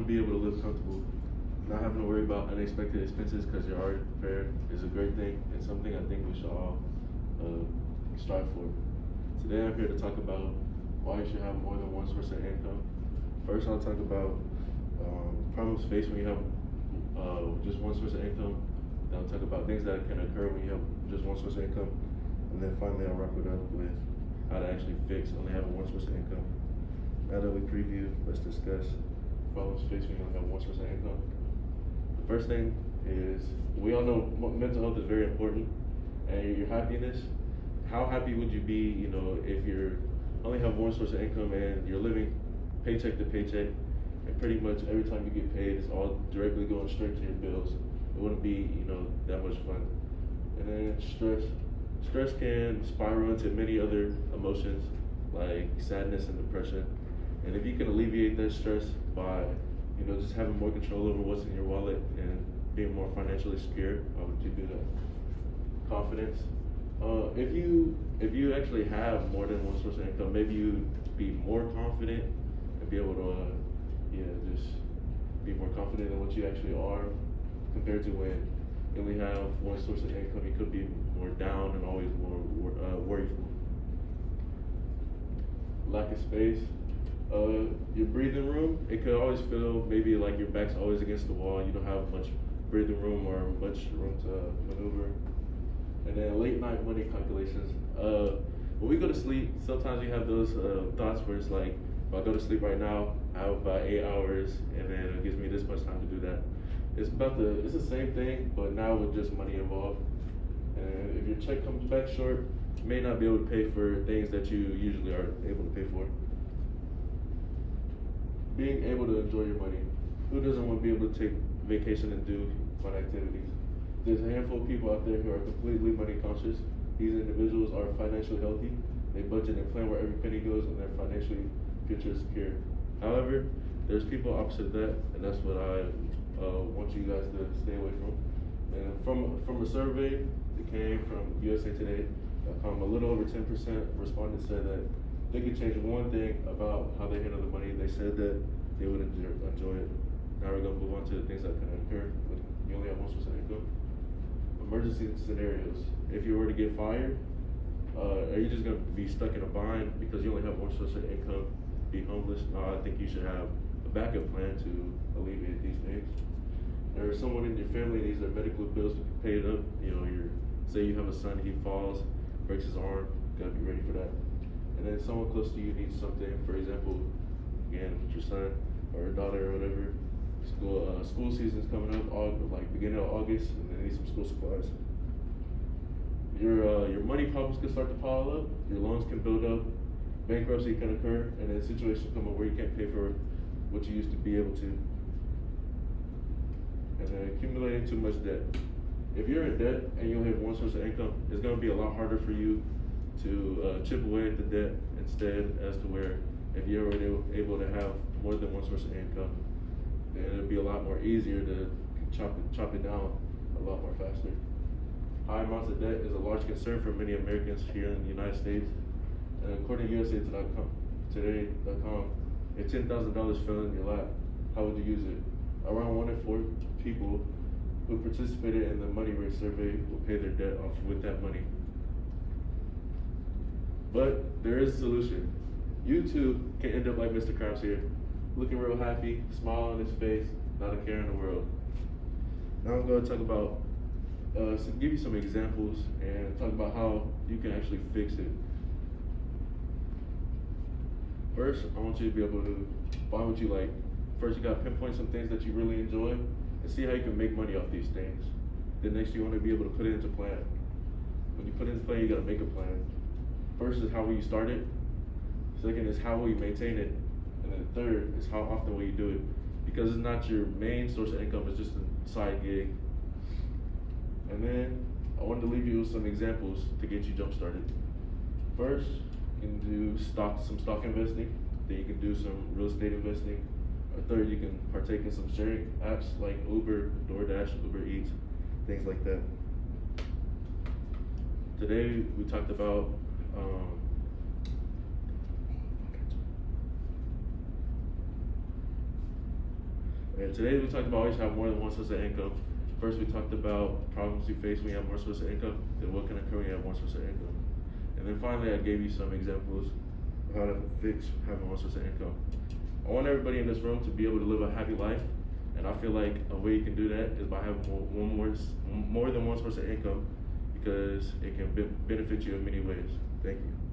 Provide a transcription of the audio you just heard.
be able to live comfortable. Not having to worry about unexpected expenses because you're already prepared is a great thing and something I think we should all strive for. Today I'm here to talk about why you should have more than one source of income. First, I'll talk about problems faced when you have just one source of income. Then I'll talk about things that can occur when you have just one source of income. And then finally, I'll wrap it up with how to actually fix only having one source of income. Now that we preview, let's discuss problems faced when you only have one source of income. The first thing is, we all know mental health is very important, and your happiness. How happy would you be, if you only have one source of income and you're living paycheck to paycheck, and pretty much every time you get paid, it's all directly going straight to your bills. It wouldn't be, that much fun. And then stress. Stress can spiral into many other emotions like sadness and depression. And if you can alleviate that stress by, just having more control over what's in your wallet and being more financially secure, how would you do that? Confidence. If you actually have more than one source of income, maybe you'd be more confident and be able to, just be more confident in what you actually are, compared to when you only have one source of income. You could be more down and always more worryful. Lack of space. Your breathing room, it could always feel maybe like your back's always against the wall. You don't have much breathing room or much room to maneuver. And then late night money calculations. When we go to sleep, sometimes you have those thoughts where it's like, if I go to sleep right now, I have about 8 hours, and then it gives me this much time to do that. It's the same thing, but now with just money involved. And if your check comes back short, you may not be able to pay for things that you usually are able to pay for. Being able to enjoy your money. Who doesn't want to be able to take vacation and do fun activities? There's a handful of people out there who are completely money conscious. These individuals are financially healthy. They budget and plan where every penny goes, and their financially future is secure. However, there's people opposite that, and that's what I want you guys to stay away from. And from a survey that came from USA Today.com, a little over 10% respondents said that they could change one thing about how they handle the money. They said that they would enjoy it. Now we're gonna move on to the things that can occur when you only have one source of income. Emergency scenarios. If you were to get fired, are you just gonna be stuck in a bind because you only have one source of income? Be homeless? No, I think you should have a backup plan to alleviate these things. Or someone in your family needs their medical bills to be paid up. Say you have a son, he falls, breaks his arm, gotta be ready for that. And then someone close to you needs something. For example, again, your son or a daughter or whatever. School season's coming up, beginning of August, and they need some school supplies. Your money problems can start to pile up. Your loans can build up. Bankruptcy can occur, and then situations come up where you can't pay for what you used to be able to. And then accumulating too much debt. If you're in debt and you only have one source of income, it's going to be a lot harder for you to chip away at the debt instead, as to where if you're already able to have more than one source of income, then it'll be a lot more easier to chop it down a lot more faster. High amounts of debt is a large concern for many Americans here in the United States. And according to USA Today.com, if $10,000 fell in your lap, how would you use it? Around 1 in 4 people who participated in the money rate survey will pay their debt off with that money. But there is a solution. You too can end up like Mr. Krabs here, looking real happy, smile on his face, not a care in the world. Now I'm going to talk about, give you some examples and talk about how you can actually fix it. First, I want you to be able to find what you like. First, you got to pinpoint some things that you really enjoy and see how you can make money off these things. Then next, you want to be able to put it into plan. When you put it into plan, you got to make a plan. First is how will you start it. Second is how will you maintain it. And then third is how often will you do it. Because it's not your main source of income, it's just a side gig. And then I wanted to leave you with some examples to get you jump started. First, you can do some stock investing. Then you can do some real estate investing. Or third, you can partake in some sharing apps like Uber, DoorDash, Uber Eats, things like that. Today we talked about And today we talked about always have more than one source of income. First, we talked about problems you face when you have more source of income, then what can occur when you have more source of income. And then finally, I gave you some examples of how to fix having more source of income. I want everybody in this room to be able to live a happy life, and I feel like a way you can do that is by having more than one source of income, because it can benefit you in many ways. Thank you.